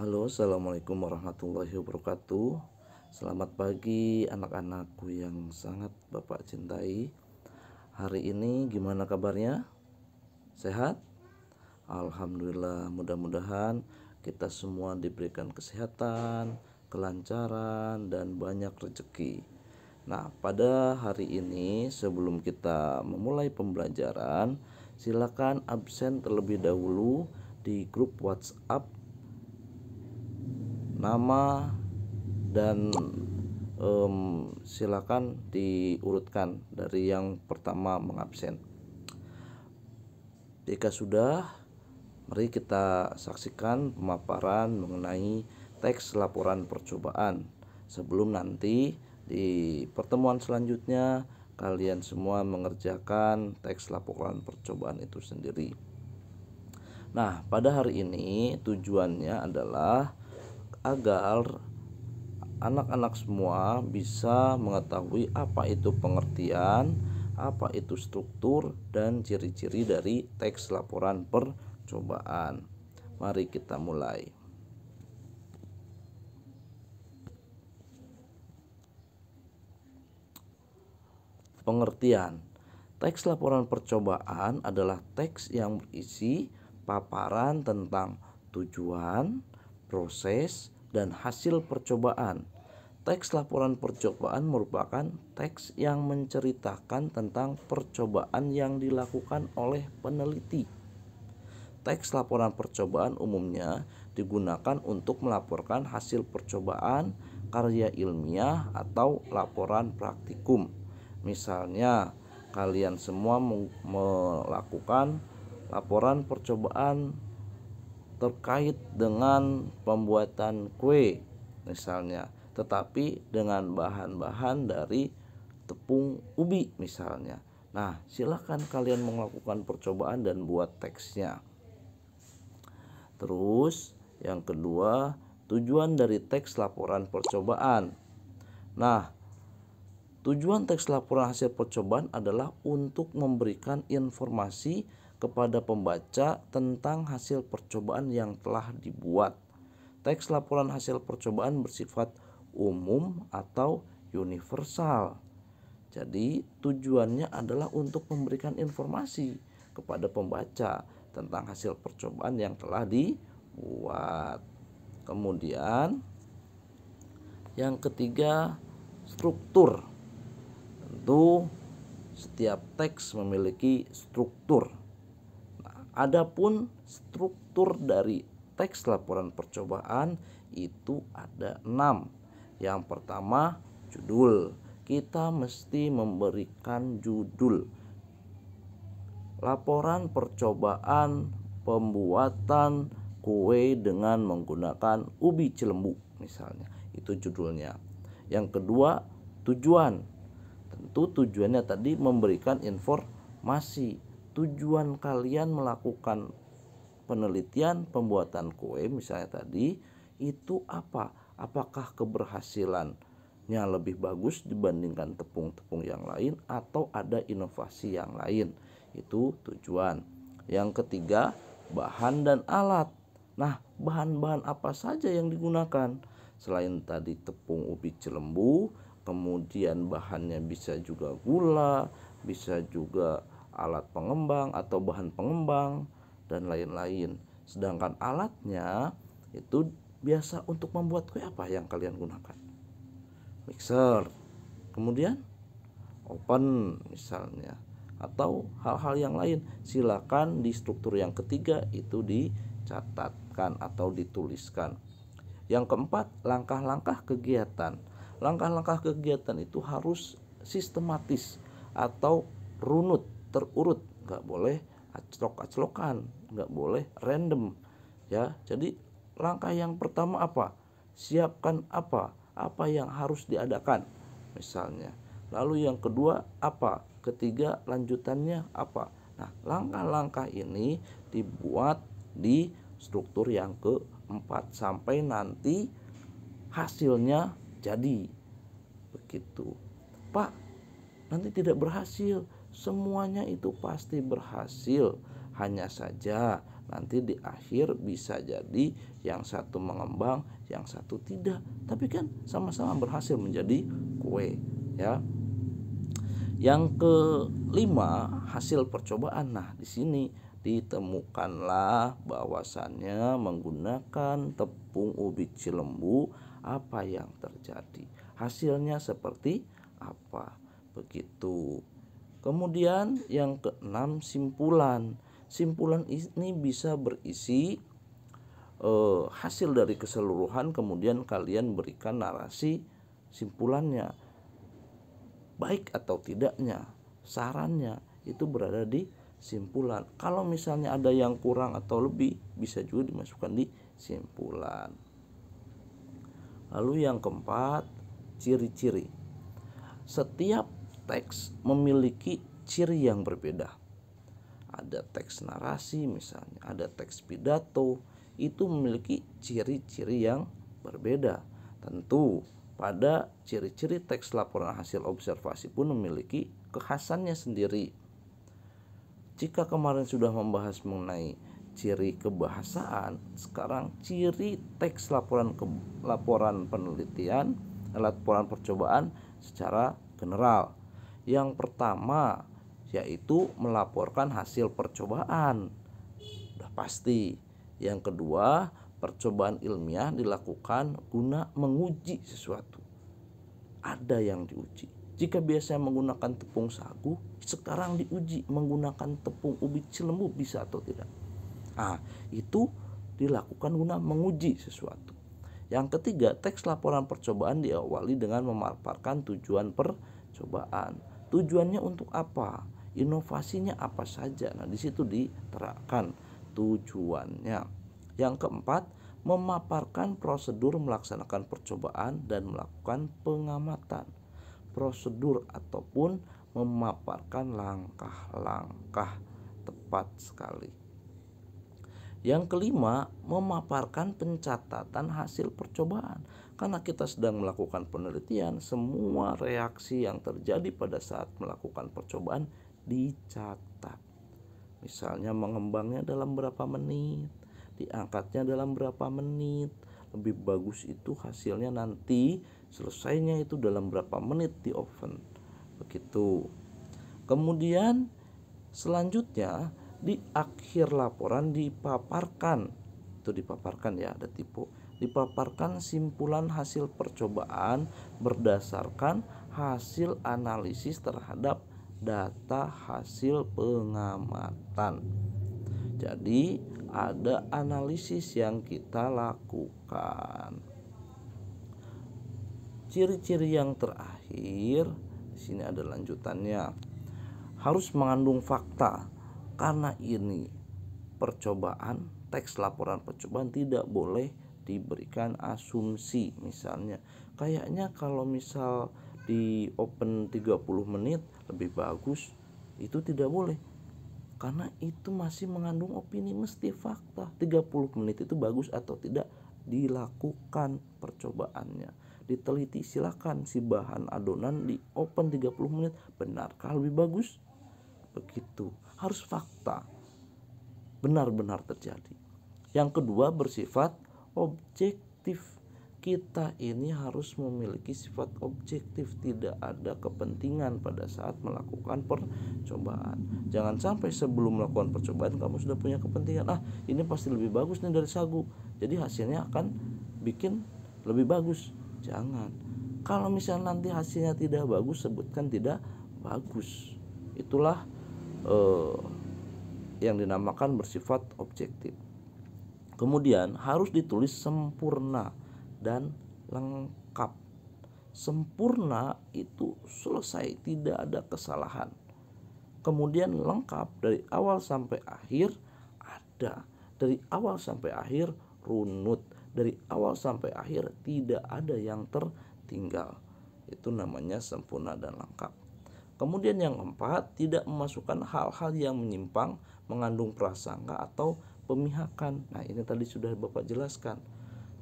Halo, assalamualaikum warahmatullahi wabarakatuh. Selamat pagi anak-anakku yang sangat Bapak cintai. Hari ini gimana kabarnya? Sehat? Alhamdulillah, mudah-mudahan kita semua diberikan kesehatan, kelancaran, dan banyak rezeki. Nah, pada hari ini sebelum kita memulai pembelajaran, silakan absen terlebih dahulu di grup WhatsApp nama dan silakan diurutkan dari yang pertama mengabsen. Jika sudah, mari kita saksikan pemaparan mengenai teks laporan percobaan. Sebelum nanti di pertemuan selanjutnya kalian semua mengerjakan teks laporan percobaan itu sendiri. Nah, pada hari ini tujuannya adalah agar anak-anak semua bisa mengetahui apa itu pengertian, apa itu struktur, dan ciri-ciri dari teks laporan percobaan. Mari kita mulai. Pengertian. Teks laporan percobaan adalah teks yang berisi paparan tentang tujuan, proses, dan hasil percobaan. Teks laporan percobaan merupakan teks yang menceritakan tentang percobaan yang dilakukan oleh peneliti. Teks laporan percobaan umumnya digunakan untuk melaporkan hasil percobaan, karya ilmiah, atau laporan praktikum. Misalnya, kalian semua melakukan laporan percobaan terkait dengan pembuatan kue misalnya, tetapi dengan bahan-bahan dari tepung ubi misalnya. Nah, silakan kalian melakukan percobaan dan buat teksnya. Terus yang kedua, tujuan dari teks laporan percobaan. Nah, tujuan teks laporan hasil percobaan adalah untuk memberikan informasi kepada pembaca tentang hasil percobaan yang telah dibuat. Teks laporan hasil percobaan bersifat umum atau universal. Jadi tujuannya adalah untuk memberikan informasi kepada pembaca tentang hasil percobaan yang telah dibuat. Kemudian yang ketiga, struktur. Tentu setiap teks memiliki struktur. Nah, adapun struktur dari teks laporan percobaan itu ada 6. Yang pertama, judul. Kita mesti memberikan judul. Laporan percobaan pembuatan kue dengan menggunakan ubi cilembu misalnya. Itu judulnya. Yang kedua, tujuan. Tentu tujuannya tadi memberikan informasi. Tujuan kalian melakukan penelitian pembuatan kue misalnya tadi itu apa? Apakah keberhasilannya lebih bagus dibandingkan tepung-tepung yang lain atau ada inovasi yang lain? Itu tujuan. Yang ketiga, bahan dan alat. Nah, bahan-bahan apa saja yang digunakan? Selain tadi tepung ubi cilembu, kemudian bahannya bisa juga gula, bisa juga alat pengembang atau bahan pengembang, dan lain-lain. Sedangkan alatnya itu biasa untuk membuat kue apa yang kalian gunakan? Mixer, kemudian oven misalnya, atau hal-hal yang lain. Silakan di struktur yang ketiga itu dicatatkan atau dituliskan. Yang keempat, langkah-langkah kegiatan. Langkah-langkah kegiatan itu harus sistematis atau runut, terurut, nggak boleh aclok-aclokan, nggak boleh random, ya. Jadi langkah yang pertama apa? Siapkan apa yang harus diadakan, misalnya. Lalu yang kedua apa? Ketiga lanjutannya apa? Nah, langkah-langkah ini dibuat di struktur yang keempat sampai nanti hasilnya jadi. Begitu. Pak, nanti tidak berhasil. Semuanya itu pasti berhasil. Hanya saja nanti di akhir bisa jadi yang satu mengembang, yang satu tidak, tapi kan sama-sama berhasil menjadi kue, ya. Yang kelima, hasil percobaan. Nah, di sini ditemukanlah bahwasannya menggunakan tepung ubi Cilembu apa yang terjadi. Hasilnya seperti apa? Begitu. Kemudian yang keenam, simpulan. Simpulan ini bisa berisi hasil dari keseluruhan, kemudian kalian berikan narasi simpulannya, baik atau tidaknya, sarannya itu berada di simpulan. Kalau misalnya ada yang kurang atau lebih, bisa juga dimasukkan di simpulan. Lalu yang keempat, ciri-ciri. Setiap teks memiliki ciri yang berbeda. Ada teks narasi misalnya, ada teks pidato, itu memiliki ciri-ciri yang berbeda. Tentu pada ciri-ciri teks laporan hasil observasi pun memiliki kekhasannya sendiri. Jika kemarin sudah membahas mengenai ciri kebahasaan, sekarang ciri teks laporan penelitian, laporan percobaan secara general. Yang pertama yaitu melaporkan hasil percobaan, udah pasti. Yang kedua, percobaan ilmiah dilakukan guna menguji sesuatu, ada yang diuji. Jika biasanya menggunakan tepung sagu, sekarang diuji menggunakan tepung ubi Cilembu, bisa atau tidak. Itu dilakukan guna menguji sesuatu. Yang ketiga, teks laporan percobaan diawali dengan memaparkan tujuan percobaan. Tujuannya untuk apa? Inovasinya apa saja? Nah, di situ diterapkan tujuannya. Yang keempat, memaparkan prosedur melaksanakan percobaan dan melakukan pengamatan. Prosedur ataupun memaparkan langkah-langkah, tepat sekali. Yang kelima, memaparkan pencatatan hasil percobaan. Karena kita sedang melakukan penelitian, semua reaksi yang terjadi pada saat melakukan percobaan dicatat. Misalnya mengembangnya dalam berapa menit, diangkatnya dalam berapa menit. Lebih bagus itu hasilnya nanti selesainya itu dalam berapa menit di oven. Begitu. Kemudian selanjutnya di akhir laporan dipaparkan, itu dipaparkan ya, ada tipe, dipaparkan simpulan hasil percobaan berdasarkan hasil analisis terhadap data hasil pengamatan. Jadi ada analisis yang kita lakukan. Ciri-ciri yang terakhir di sini ada lanjutannya. Harus mengandung fakta. Karena ini percobaan, teks laporan percobaan tidak boleh diberikan asumsi. Misalnya kayaknya kalau misal di open 30 menit lebih bagus, itu tidak boleh. Karena itu masih mengandung opini, mesti fakta. 30 menit itu bagus atau tidak, dilakukan percobaannya. Diteliti, silakan si bahan adonan di open 30 menit benarkah lebih bagus? Begitu, harus fakta, benar-benar terjadi. Yang kedua, bersifat objektif. Kita ini harus memiliki sifat objektif, tidak ada kepentingan pada saat melakukan percobaan. Jangan sampai sebelum melakukan percobaan kamu sudah punya kepentingan, ini pasti lebih bagus nih dari sagu, jadi hasilnya akan bikin lebih bagus. Jangan. Kalau misalnya nanti hasilnya tidak bagus, sebutkan tidak bagus. Itulah yang dinamakan bersifat objektif. Kemudian harus ditulis sempurna dan lengkap. Sempurna itu selesai, tidak ada kesalahan. Kemudian lengkap, dari awal sampai akhir ada, dari awal sampai akhir runut, dari awal sampai akhir tidak ada yang tertinggal. Itu namanya sempurna dan lengkap. Kemudian yang keempat, tidak memasukkan hal-hal yang menyimpang, mengandung prasangka atau pemihakan. Nah, ini tadi sudah Bapak jelaskan.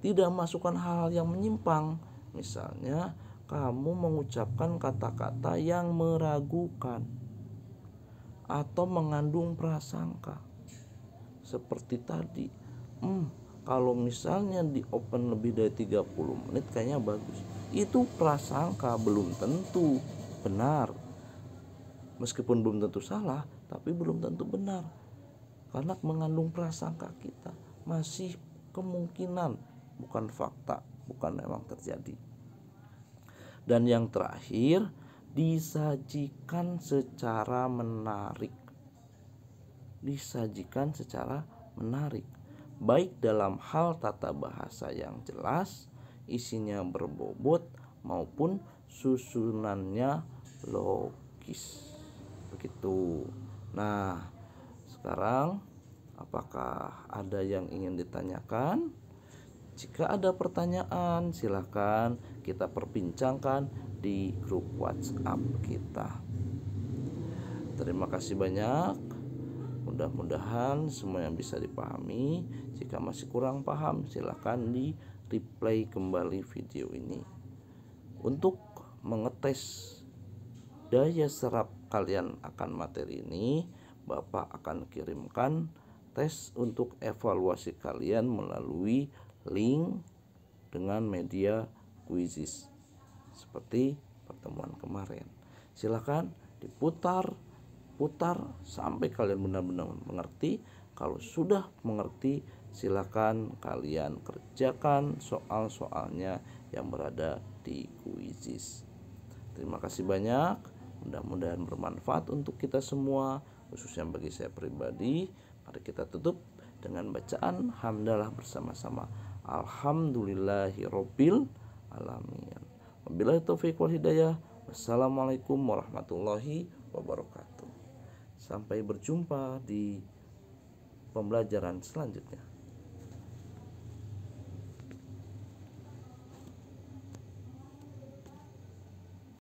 Tidak memasukkan hal-hal yang menyimpang. Misalnya, kamu mengucapkan kata-kata yang meragukan atau mengandung prasangka. seperti tadi. Kalau misalnya di open lebih dari 30 menit kayaknya bagus. Itu prasangka, belum tentu benar. Meskipun belum tentu salah, tapi belum tentu benar. Karena mengandung prasangka kita masih kemungkinan, bukan fakta, bukan memang terjadi. Dan yang terakhir, disajikan secara menarik. Disajikan secara menarik, baik dalam hal tata bahasa yang jelas, isinya berbobot, maupun susunannya logis. Begitu. Nah, sekarang apakah ada yang ingin ditanyakan? Jika ada pertanyaan, silakan kita perbincangkan di grup WhatsApp kita. Terima kasih banyak. Mudah-mudahan semua yang bisa dipahami. Jika masih kurang paham, silakan di replay kembali video ini. Untuk mengetes daya serap kalian akan materi ini, Bapak akan kirimkan tes untuk evaluasi kalian melalui link dengan media Quizizz seperti pertemuan kemarin. Silakan diputar sampai kalian benar-benar mengerti. Kalau sudah mengerti, silakan kalian kerjakan soal-soalnya yang berada di Quizizz. Terima kasih banyak. Mudah-mudahan bermanfaat untuk kita semua, khususnya bagi saya pribadi. Mari kita tutup dengan bacaan hamdalah bersama-sama. Alhamdulillahirabbil alamin. Wabillahi taufiq wal hidayah. Wassalamualaikum warahmatullahi wabarakatuh. Sampai berjumpa di pembelajaran selanjutnya.